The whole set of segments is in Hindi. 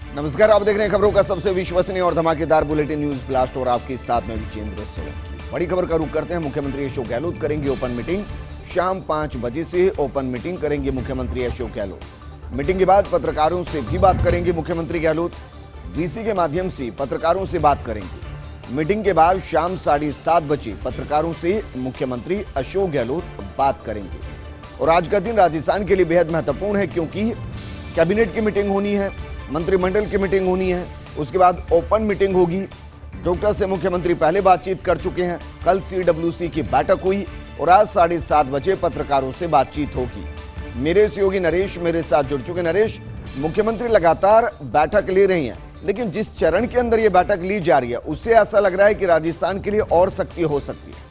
नमस्कार, आप देख रहे हैं खबरों का सबसे विश्वसनीय और धमाकेदार बुलेटिन न्यूज ब्लास्ट और आपके साथ में विजेंद्र सोलंकी। बड़ी खबर का रुख करते हैं। मुख्यमंत्री अशोक गहलोत करेंगे ओपन मीटिंग। शाम 5 बजे से ओपन मीटिंग करेंगे मुख्यमंत्री अशोक गहलोत। मीटिंग के बाद पत्रकारों से भी बात करेंगे मुख्यमंत्री गहलोत। वीसी के माध्यम से पत्रकारों से बात करेंगे। मीटिंग के बाद शाम 7:30 बजे पत्रकारों से मुख्यमंत्री अशोक गहलोत बात करेंगे। और आज का दिन राजस्थान के लिए बेहद महत्वपूर्ण है, क्योंकि कैबिनेट की मीटिंग होनी है, मंत्रिमंडल की मीटिंग होनी है, उसके बाद ओपन मीटिंग होगी। डॉक्टर से मुख्यमंत्री पहले बातचीत कर चुके हैं। कल CWC की बैठक हुई और आज 7:30 बजे पत्रकारों से बातचीत होगी। मेरे सहयोगी नरेश मेरे साथ जुड़ चुके। नरेश, मुख्यमंत्री लगातार बैठक ले रही हैं, लेकिन जिस चरण के अंदर ये बैठक ली जा रही है उससे ऐसा लग रहा है कि राजस्थान के लिए और सख्ती हो सकती है।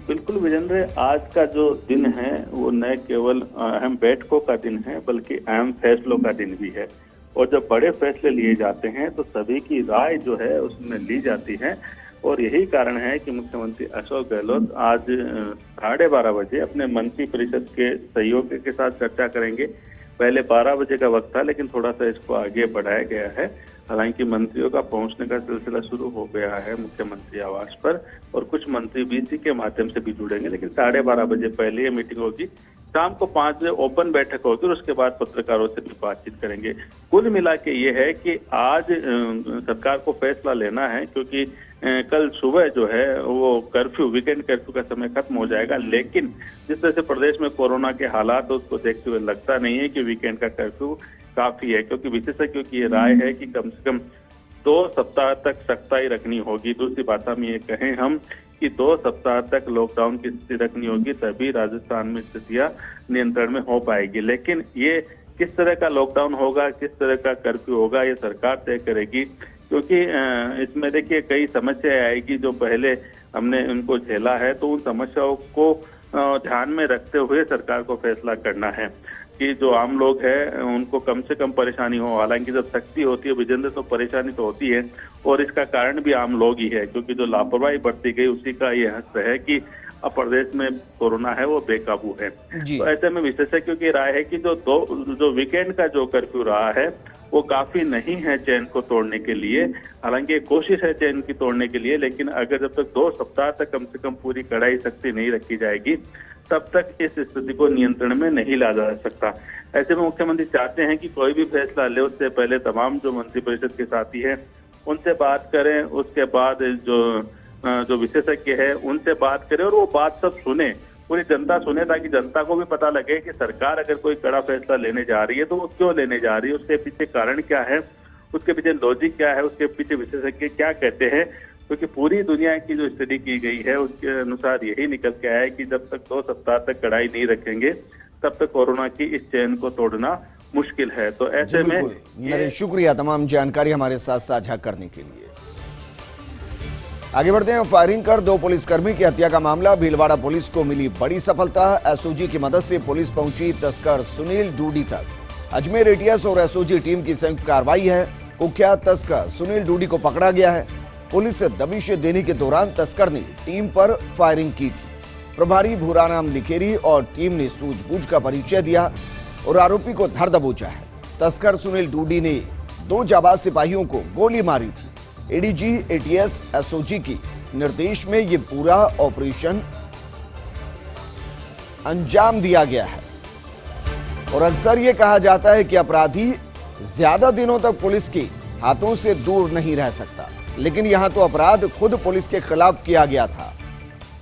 बिल्कुल विजेंद्र, आज का जो दिन है वो न केवल अहम बैठकों का दिन है बल्कि अहम फैसलों का दिन भी है। और जब बड़े फैसले लिए जाते हैं तो सभी की राय जो है उसमें ली जाती है। और यही कारण है कि मुख्यमंत्री अशोक गहलोत आज 12:30 बजे अपने मंत्री परिषद के सहयोगी के साथ चर्चा करेंगे। पहले 12 बजे का वक्त था, लेकिन थोड़ा सा इसको आगे बढ़ाया गया है। हालांकि मंत्रियों का पहुंचने का सिलसिला शुरू हो गया है मुख्यमंत्री आवास पर, और कुछ मंत्री वीसी के माध्यम से भी जुड़ेंगे। लेकिन 12:30 बजे पहले ये मीटिंग होगी। शाम को 5 बजे ओपन बैठक होगी और उसके बाद पत्रकारों से भी बातचीत करेंगे। कुल मिला के ये है कि आज सरकार को फैसला लेना है, क्योंकि कल सुबह जो है वो कर्फ्यू, वीकेंड कर्फ्यू का समय खत्म हो जाएगा। लेकिन जिस तरह से प्रदेश में कोरोना के हालात उसको देखते हुए लगता नहीं है कि वीकेंड का कर्फ्यू काफी है, क्योंकि विशेषज्ञों की ये राय है कि कम से कम 2 सप्ताह तक सख्ताई रखनी होगी। दूसरी भाषा में ये कहें हम कि 2 सप्ताह तक लॉकडाउन की स्थिति रखनी होगी, तभी राजस्थान में स्थितियां नियंत्रण में हो पाएगी। लेकिन ये किस तरह का लॉकडाउन होगा, किस तरह का कर्फ्यू होगा, ये सरकार तय करेगी। क्योंकि इसमें देखिए कई समस्याएं आएगी जो पहले हमने उनको झेला है, तो उन समस्याओं को ध्यान में रखते हुए सरकार को फैसला करना है कि जो आम लोग हैं उनको कम से कम परेशानी हो। हालांकि जब सख्ती होती है विजेंद्र तो परेशानी तो होती है, और इसका कारण भी आम लोग ही है, क्योंकि जो लापरवाही बरती गई उसी का ये हस्त है कि अब प्रदेश में कोरोना है वो बेकाबू है। तो ऐसे में विशेषज्ञों की राय है कि जो वीकेंड का जो कर्फ्यू रहा है वो काफी नहीं है चैन को तोड़ने के लिए। हालांकि कोशिश है चैन की तोड़ने के लिए, लेकिन अगर जब तक 2 सप्ताह तक कम से कम पूरी कड़ाई सख्ती नहीं रखी जाएगी तब तक इस स्थिति को नियंत्रण में नहीं ला जा सकता। ऐसे में मुख्यमंत्री चाहते हैं कि कोई भी फैसला ले उससे पहले तमाम जो मंत्रिपरिषद के साथी हैं उनसे बात करें, उसके बाद जो विशेषज्ञ है उनसे बात करें और वो बात सब सुने, पूरी जनता सुने, ताकि जनता को भी पता लगे कि सरकार अगर कोई कड़ा फैसला लेने जा रही है तो वो क्यों लेने जा रही है, उसके पीछे कारण क्या है, उसके पीछे लॉजिक क्या है, उसके पीछे विशेषज्ञ क्या कहते हैं। क्योंकि पूरी दुनिया की जो स्टडी की गई है उसके अनुसार यही निकल के आया है कि जब तक 2 सप्ताह तक कड़ाई नहीं रखेंगे तब तक कोरोना की इस चैन को तोड़ना मुश्किल है। तो ऐसे में नरेश, शुक्रिया तमाम जानकारी हमारे साथ साझा करने के लिए। आगे बढ़ते हैं। फायरिंग कर 2 पुलिसकर्मी की हत्या का मामला। भीलवाड़ा पुलिस को मिली बड़ी सफलता। एसओजी की मदद से पुलिस पहुंची तस्कर सुनील डूडी तक। अजमेर एटीएस और एसओजी टीम की संयुक्त कार्रवाई है। कुख्यात तस्कर सुनील डूडी को पकड़ा गया है। पुलिस से दबिश देने के दौरान तस्कर ने टीम पर फायरिंग की थी। प्रभारी भूराराम लिखेरी और टीम ने सूझबूझ का परिचय दिया और आरोपी को धर दबोचा है। तस्कर सुनील डूडी ने 2 जाबाज सिपाहियों को गोली मारी थी। एडीजी एटीएस एसओजी की निर्देश में ये पूरा ऑपरेशन अंजाम दिया गया है। और अक्सर ये कहा जाता है कि अपराधी ज्यादा दिनों तक पुलिस के हाथों से दूर नहीं रह सकता, लेकिन यहां तो अपराध खुद पुलिस के खिलाफ किया गया था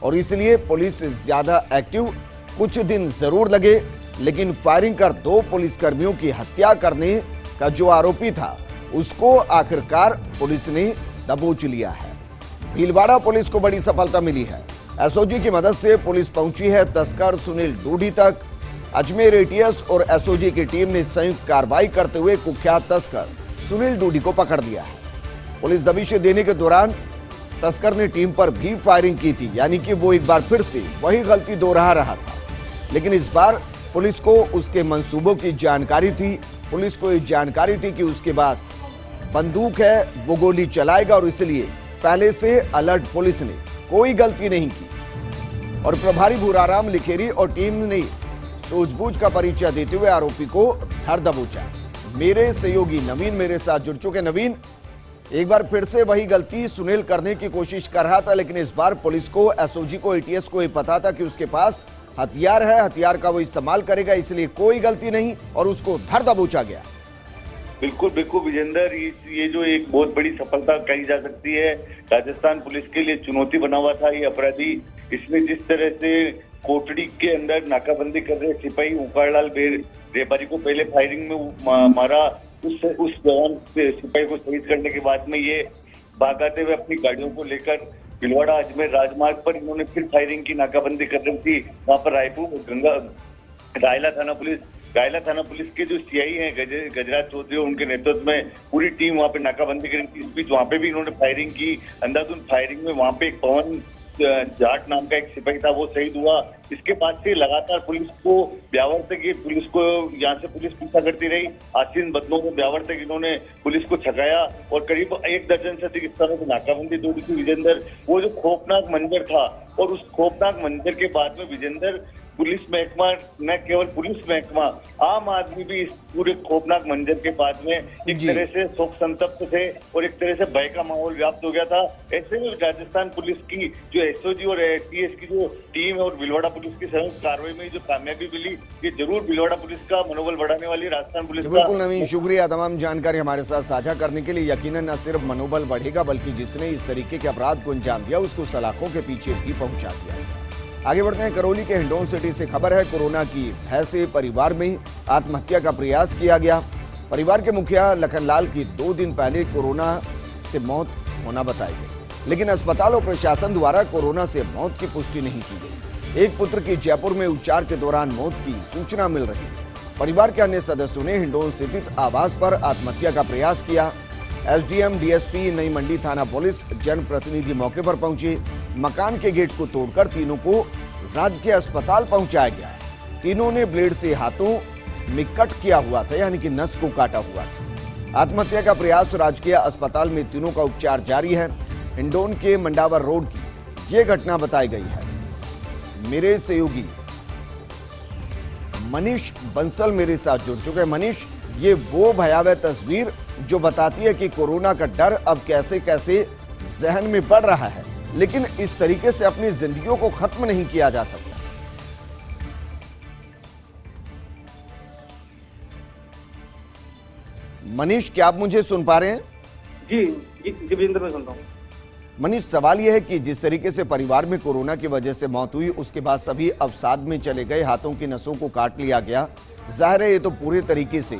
और इसलिए पुलिस ज्यादा एक्टिव कुछ दिन जरूर लगे, लेकिन फायरिंग कर 2 पुलिसकर्मियों की हत्या करने का जो आरोपी था उसको आखिरकार पुलिस ने दबोच लिया है। भीलवाड़ा पुलिस को बड़ी सफलता मिली है। एसओजी की मदद से पुलिस पहुंची है तस्कर सुनील डूडी तक। अजमेर एटीएस और एसओजी की टीम ने संयुक्त कार्रवाई करते हुए कुख्यात तस्कर सुनील डूडी को पकड़ लिया है। पुलिस दबिश देने के दौरान तस्कर ने टीम पर भी फायरिंग की थी, यानी कि वो एक बार फिर से वही गलती दोहरा रहा था। लेकिन इस बार पुलिस को उसके मंसूबों की जानकारी थी। पुलिस को ये जानकारी थी कि उसके पास बंदूक है, वो गोली चलाएगा, और इसलिए पहले से अलर्ट पुलिस ने कोई गलती नहीं की। और प्रभारी भूराराम लिखेरी और टीम ने सूझबूझ का परिचय देते हुए आरोपी को धर दबोचा। मेरे सहयोगी नवीन मेरे साथ जुड़ चुके। नवीन, एक बार फिर से वही गलती सुनील करने की कोशिश कर रहा था, लेकिन इस बार पुलिस को, एसओजी को, एटीएस को ये पता था कि उसके पास हथियार है, हथियार का वो इस्तेमाल करेगा, इसलिए कोई गलती नहीं और उसको धर दबोचा गया। बिल्कुल बिल्कुल विजेंदर, ये जो एक बहुत बड़ी सफलता कही जा सकती है, राजस्थान पुलिस के लिए चुनौती बना हुआ था ये अपराधी। इसमें जिस तरह से कोटड़ी के अंदर नाकाबंदी कर रहे सिपाही उकाड़लाल रेपारी को पहले फायरिंग में मारा, उस जवान सिपाही को शहीद करने के बाद में ये भागाते हुए अपनी गाड़ियों को लेकर भिलवाड़ा अजमेर राजमार्ग पर इन्होंने फिर फायरिंग की, नाकाबंदी कर रही थी। वहां पर रायपुर गायला थाना पुलिस के जो सीआई हैं गजराज चौधरी, उनके नेतृत्व में पूरी टीम वहां पे नाकाबंदी करी थी। इस बीच वहां पे भी इन्होंने फायरिंग की। अंधाधुंध फायरिंग में वहां पे एक पवन जाट नाम का एक सिपाही था, वो शहीद हुआ। इसके बाद से लगातार पुलिस को ब्यावर तक यहाँ से पुलिस पीछा करती रही। आसीन बदनों में ब्यावर तक इन्होंने पुलिस को छकाया और करीब 1 दर्जन से अधिक इस तरह की नाकाबंदी तोड़ी थी। विजेंदर, वो जो खौफनाक मंजर था, और उस खौफनाक मंजर के बाद में विजेंदर पुलिस महकमा, न केवल पुलिस महकमा, आम आदमी भी इस पूरे खौफनाक मंजर के बाद में एक तरह से शोक संतप्त थे और एक तरह से भय का माहौल व्याप्त हो गया था। ऐसे में राजस्थान पुलिस की जो एसओजी और एटीएस की जो टीम है और भिलवाड़ा पुलिस की संयुक्त कार्रवाई में जो कामयाबी मिली, ये जरूर भिलवाड़ा पुलिस का मनोबल बढ़ाने वाली राजस्थान पुलिस का। बिल्कुल नवीन, शुक्रिया तमाम जानकारी हमारे साथ साझा करने के लिए। यकीनन न सिर्फ मनोबल बढ़ेगा, बल्कि जिसने इस तरीके के अपराध को अंजाम दिया उसको सलाखों के पीछे भी पहुंचा दिया। आगे बढ़ते हैं। करौली के हिंडौन सिटी से खबर है, कोरोना की भय से परिवार में आत्महत्या का प्रयास किया गया। परिवार के मुखिया लखनलाल की 2 दिन पहले कोरोना से मौत होना बताई गई, लेकिन अस्पताल और प्रशासन द्वारा कोरोना से मौत की पुष्टि नहीं की गई। एक पुत्र की जयपुर में उपचार के दौरान मौत की सूचना मिल रही है। परिवार के अन्य सदस्यों ने हिंडौन स्थित आवास पर आत्महत्या का प्रयास किया। एसडीएम, डीएसपी, नई मंडी थाना पुलिस, जनप्रतिनिधि मौके पर पहुंचे। मकान के गेट को तोड़कर तीनों को राजकीय अस्पताल पहुंचाया गया है। तीनों ने ब्लेड से हाथों में कट किया हुआ था, यानी कि नस को काटा हुआ था। आत्महत्या का प्रयास, राजकीय अस्पताल में तीनों का उपचार जारी है। हिंडौन के मंडावर रोड की ये घटना बताई गई है। मेरे सहयोगी मनीष बंसल मेरे साथ जुड़ चुके हैं। मनीष, ये वो भयावह तस्वीर जो बताती है कि कोरोना का डर अब कैसे कैसे जहन में बढ़ रहा है, लेकिन इस तरीके से अपनी जिंदगियों को खत्म नहीं किया जा सकता। मनीष, क्या आप मुझे सुन पा रहे हैं? जी विजेंद्र, मैं सुनता हूँ। मनीष, सवाल यह है कि जिस तरीके से परिवार में कोरोना की वजह से मौत हुई, उसके बाद सभी अवसाद में चले गए, हाथों की नसों को काट लिया गया। जाहिर है ये तो पूरे तरीके से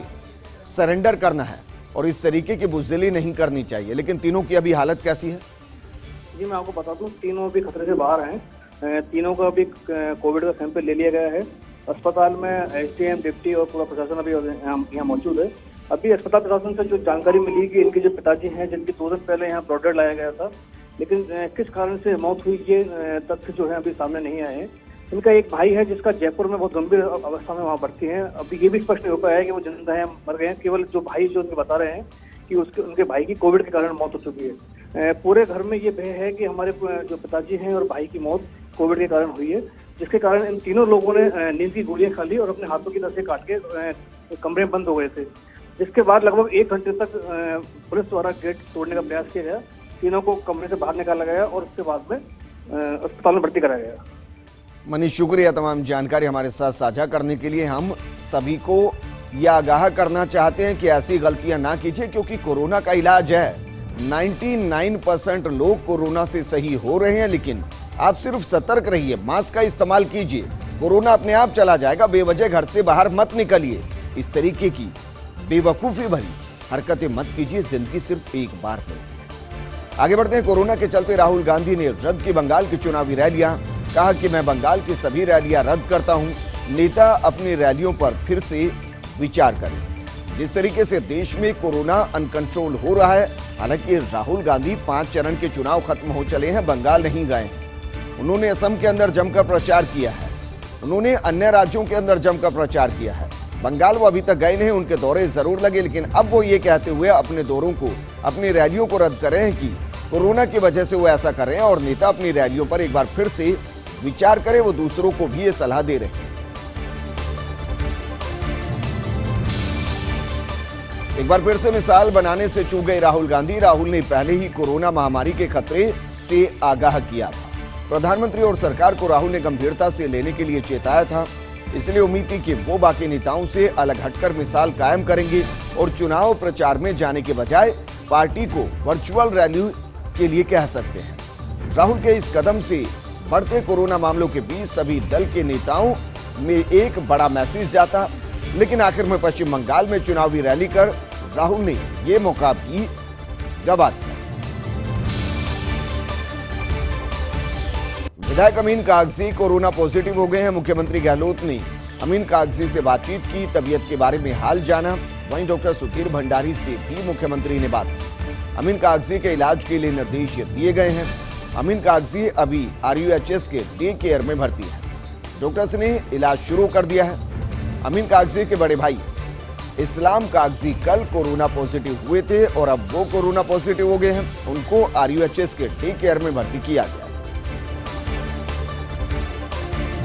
सरेंडर करना है और इस तरीके की बुज़दिली नहीं करनी चाहिए, लेकिन तीनों की अभी हालत कैसी है? जी मैं आपको बता दूं, तीनों अभी खतरे से बाहर हैं। तीनों का अभी कोविड का सैंपल ले लिया गया है। अस्पताल में एसडीएम, डिप्टी और पूरा प्रशासन अभी यहाँ मौजूद है। अभी अस्पताल प्रशासन से जो जानकारी मिली कि इनके जो पिताजी हैं, जिनके 2 दिन पहले यहाँ ब्रॉडर लाया गया था, लेकिन किस कारण से मौत हुई ये तथ्य जो है अभी सामने नहीं आए हैं। इनका एक भाई है जिसका जयपुर में बहुत गंभीर अवस्था में वहाँ भर्ती है। अभी ये भी स्पष्ट नहीं हो पाया है कि वो जिंदा है मर गए हैं। केवल जो भाई जो उनके बता रहे हैं कि उनके भाई की कोविड के कारण मौत हो चुकी है। पूरे घर में ये भय है कि हमारे जो पिताजी हैं और भाई की मौत कोविड के कारण हुई है, जिसके कारण इन तीनों लोगों ने नींद की गोलियां खा ली और अपने हाथों की नसें काट के कमरे में बंद हो गए थे। जिसके बाद लगभग 1 घंटे तक पुलिस द्वारा गेट तोड़ने का प्रयास किया गया। तीनों को कमरे से बाहर निकाला गया और उसके बाद में अस्पताल में भर्ती कराया गया। मनीष, शुक्रिया तमाम जानकारी हमारे साथ साझा करने के लिए। हम सभी को यह आगाह करना चाहते हैं कि ऐसी गलतियां ना कीजिए, क्योंकि कोरोना का इलाज है। 99% लोग कोरोना से सही हो रहे हैं, लेकिन आप सिर्फ सतर्क रहिए, मास्क का इस्तेमाल कीजिए, कोरोना अपने आप चला जाएगा। बेवजह घर से बाहर मत निकलिए, इस तरीके की बेवकूफी भरी हरकतें मत कीजिए, जिंदगी सिर्फ एक बार मिलती है। आगे बढ़ते हैं। कोरोना के चलते राहुल गांधी ने रद्द की बंगाल की चुनावी रैलियां। कहा कि मैं बंगाल की सभी रैलियां रद्द करता हूं। नेता अपनी रैलियों पर फिर से विचार करें। जिस तरीके से देश में कोरोना अनकंट्रोल हो रहा है, हालांकि राहुल गांधी 5 चरण के चुनाव खत्म हो चले हैं, बंगाल नहीं गए। उन्होंने असम के अंदर जमकर प्रचार किया है, उन्होंने अन्य राज्यों के अंदर जमकर प्रचार किया है। बंगाल वो अभी तक गए नहीं, उनके दौरे जरूर लगे, लेकिन अब वो ये कहते हुए अपने दौरों को, अपनी रैलियों को रद्द कर रहे हैं कि कोरोना की वजह से वो ऐसा कर रहे हैं और नेता अपनी रैलियों पर एक बार फिर से विचार करें। वो दूसरों को भी ये सलाह दे रहे हैं। एक बार फिर से मिसाल बनाने से चूक गए राहुल गांधी। राहुल ने पहले ही कोरोना महामारी के खतरे से आगाह किया था। प्रधानमंत्री और सरकार को राहुल ने गंभीरता से लेने के लिए चेताया था। इसलिए उम्मीद थी कि वो बाकी नेताओं से अलग हटकर मिसाल कायम करेंगे और चुनाव प्रचार में जाने के बजाय पार्टी को वर्चुअल रैली के लिए कह सकते हैं। राहुल के इस कदम से बढ़ते कोरोना मामलों के बीच सभी दल के नेताओं में एक बड़ा मैसेज जाता, लेकिन आखिर में पश्चिम बंगाल में चुनावी रैली कर राहुल ने ये मौका भी गंवा दिया। विधायक अमीन कागजी कोरोना पॉजिटिव हो गए हैं। मुख्यमंत्री गहलोत ने अमीन कागजी से बातचीत की, तबीयत के बारे में हाल जाना। वहीं डॉक्टर सुधीर भंडारी से भी मुख्यमंत्री ने बात की। अमीन कागजी के इलाज के लिए निर्देश दिए गए हैं। अमीन कागजी अभी RUHS के डे केयर में भर्ती है। डॉक्टर्स ने इलाज शुरू कर दिया है। अमीन कागजी के बड़े भाई इस्लाम कागजी कल कोरोना पॉजिटिव हुए थे और अब वो कोरोना पॉजिटिव हो गए हैं। उनको RUHS के डे केयर में भर्ती किया गया।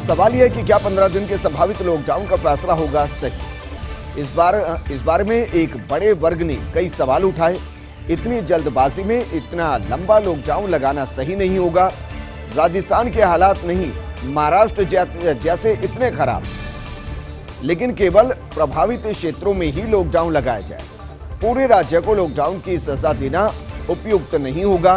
सवाल यह है कि क्या 15 दिन के संभावित लॉकडाउन का फैसला होगा सही। इस बारे में एक बड़े वर्ग ने कई सवाल उठाए। इतनी जल्दबाजी में इतना लंबा लॉकडाउन लगाना सही नहीं होगा। राजस्थान के हालात नहीं, महाराष्ट्र जैसे इतने खराब, लेकिन केवल प्रभावित क्षेत्रों में ही लॉकडाउन लगाया जाए। पूरे राज्य को लॉकडाउन की सजा देना उपयुक्त नहीं होगा।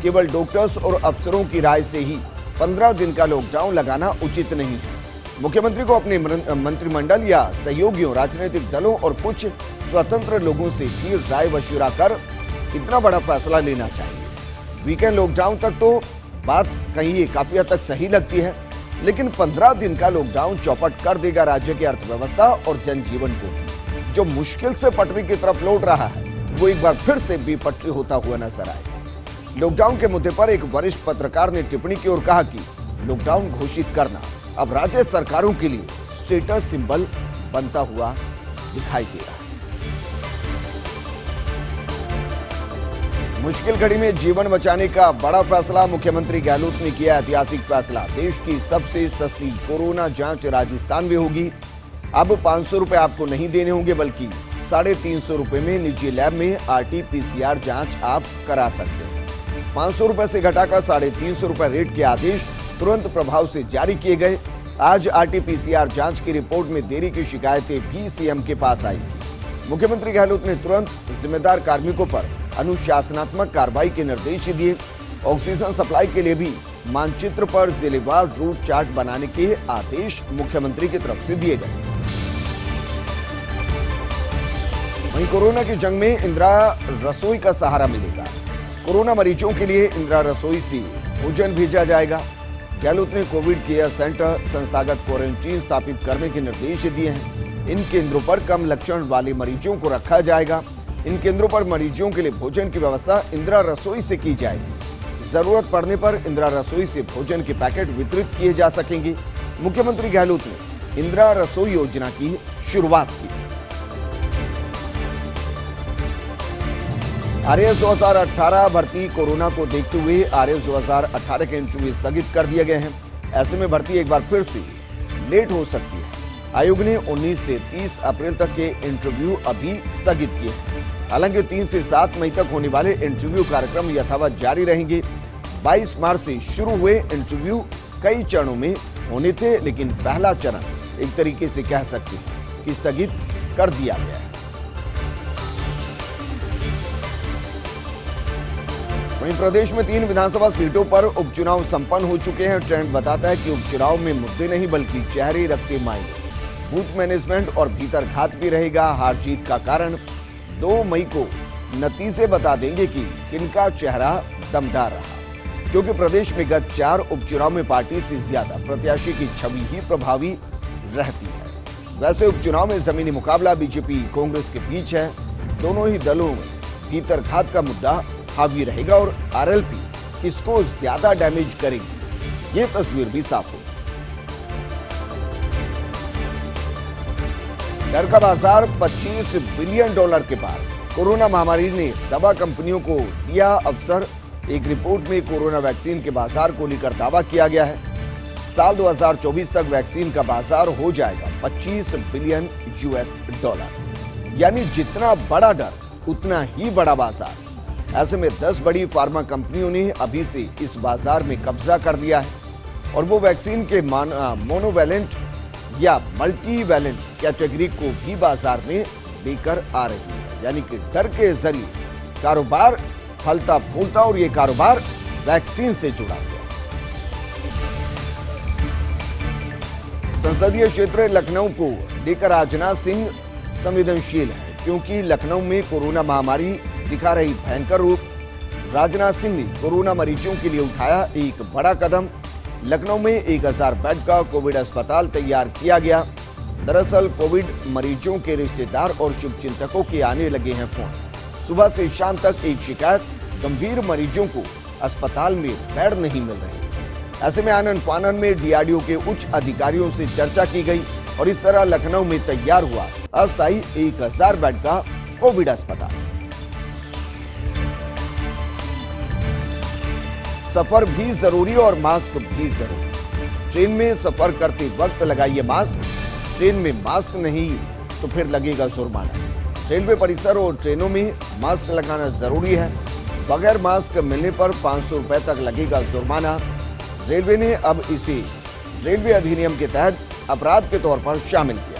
केवल डॉक्टर्स और अफसरों की राय से ही 15 दिन का लॉकडाउन लगाना उचित नहीं है। मुख्यमंत्री को अपने मंत्रिमंडल या सहयोगियों, राजनीतिक दलों और कुछ स्वतंत्र लोगों से भी राय मशविरा कर इतना बड़ा फैसला लेना चाहिए। वीकेंड लॉकडाउन तक तो बात कहीं काफी हद तक सही लगती है, लेकिन 15 दिन का लॉकडाउन चौपट कर देगा राज्य की अर्थव्यवस्था और जनजीवन को। जो मुश्किल से पटरी की तरफ लौट रहा है, वो एक बार फिर से बेपटरी होता हुआ नजर आएगा। लॉकडाउन के मुद्दे पर एक वरिष्ठ पत्रकार ने टिप्पणी की और कहा कि लॉकडाउन घोषित करना अब राज्य सरकारों के लिए स्टेटस सिंबल बनता हुआ दिखाई दे रहा है। मुश्किल घड़ी में जीवन बचाने का बड़ा फैसला। मुख्यमंत्री गहलोत ने किया ऐतिहासिक फैसला। देश की सबसे सस्ती कोरोना जांच राजस्थान में होगी। अब 500 रुपए आपको नहीं देने होंगे, बल्कि 350 रुपए में निजी लैब में RT-PCR जांच आप करा सकते हैं। 500 रुपए से घटाकर 350 रुपए रेट के आदेश तुरंत प्रभाव से जारी किए गए। आज RT-PCR जांच की रिपोर्ट में देरी की शिकायतें भी CM के पास आई थी। मुख्यमंत्री गहलोत ने तुरंत जिम्मेदार कार्मिकों पर अनुशासनात्मक कार्रवाई के निर्देश दिए। ऑक्सीजन सप्लाई के लिए भी मानचित्र पर जिलेवार रूट चार्ट बनाने के आदेश मुख्यमंत्री की तरफ से दिए गए। वहीं कोरोना की जंग में इंदिरा रसोई का सहारा मिलेगा। कोरोना मरीजों के लिए इंदिरा रसोई से भोजन भेजा जाएगा। गहलोत ने कोविड केयर सेंटर, संस्थागत क्वारंटीन स्थापित करने के निर्देश दिए हैं। इन केंद्रों पर कम लक्षण वाले मरीजों को रखा जाएगा। इन केंद्रों पर मरीजों के लिए भोजन की व्यवस्था इंदिरा रसोई से की जाएगी। जरूरत पड़ने पर इंदिरा रसोई से भोजन के पैकेट वितरित किए जा सकेंगे। मुख्यमंत्री गहलोत ने इंदिरा रसोई योजना की शुरुआत की। RS 2018 भर्ती कोरोना को देखते हुए RS 2018 के इंटरव्यू स्थगित कर दिए गए हैं। ऐसे में भर्ती एक बार फिर से लेट हो सकती है। आयोग ने 19 से 30 अप्रैल तक के इंटरव्यू अभी स्थगित किए हैं। हालांकि 3 से 7 मई तक होने वाले इंटरव्यू कार्यक्रम यथावत जारी रहेंगे। 22 मार्च से शुरू हुए इंटरव्यू कई चरणों में होने थे, लेकिन पहला चरण एक तरीके से कह सकते हैं कि स्थगित कर दिया गया है। वहीं प्रदेश में 3 विधानसभा सीटों पर उपचुनाव संपन्न हो चुके हैं। ट्रेंड बताता है कि उपचुनाव में मुद्दे नहीं बल्कि चेहरे रखते मायने। बूथ मैनेजमेंट और भीतर घात भी रहेगा। हार जीत का कारण 2 मई को नतीजे बता देंगे कि किनका चेहरा दमदार रहा, क्योंकि प्रदेश में गत 4 उपचुनाव में पार्टी से ज्यादा प्रत्याशी की छवि ही प्रभावी रहती है। वैसे उपचुनाव में जमीनी मुकाबला बीजेपी कांग्रेस के बीच है। दोनों ही दलों में भीतर घात का मुद्दा हावी रहेगा और RLP किसको ज्यादा डैमेज करेगी, ये तस्वीर भी साफ होगी। डर का बाजार $25 बिलियन के पार। कोरोना महामारी ने दवा कंपनियों को दिया अवसर। एक रिपोर्ट में कोरोना वैक्सीन के बाजार को लेकर दावा किया गया है। साल 2024 तक वैक्सीन का बाजार हो जाएगा $25 बिलियन। यानी जितना बड़ा डर उतना ही बड़ा बाजार। ऐसे में 10 बड़ी फार्मा कंपनियों ने अभी से इस बाजार में कब्जा कर लिया है और वो वैक्सीन के मोनोवैलेंट या मल्टीवैलेंट कैटेगरी को भी बाजार में लेकर आ रही है। यानी कि डर के जरिए कारोबार फलता फूलता और ये कारोबार वैक्सीन से जुड़ा हुआ। संसदीय क्षेत्र लखनऊ को लेकर राजनाथ सिंह संवेदनशील है, क्योंकि लखनऊ में कोरोना महामारी दिखा रही भयंकर रूप। राजनाथ सिंह ने कोरोना मरीजों के लिए उठाया एक बड़ा कदम। लखनऊ में 1000 बेड का कोविड अस्पताल तैयार किया गया। दरअसल कोविड मरीजों के रिश्तेदार और शुभचिंतकों के आने लगे हैं फोन। सुबह से शाम तक एक शिकायत, गंभीर मरीजों को अस्पताल में बेड नहीं मिल रहे। ऐसे में आनन फानन में डीआरडीओ के उच्च अधिकारियों से चर्चा की गई और इस तरह लखनऊ में तैयार हुआ अस्थायी 1000 बेड का कोविड अस्पताल। सफर भी जरूरी और मास्क भी जरूरी। ट्रेन में सफर करते वक्त लगाइए मास्क। ट्रेन में मास्क नहीं तो फिर लगेगा जुर्माना। रेलवे परिसर और ट्रेनों में मास्क लगाना जरूरी है। बगैर मास्क मिलने पर 500 रुपए तक लगेगा जुर्माना। रेलवे ने अब इसे रेलवे अधिनियम के तहत अपराध के तौर पर शामिल किया।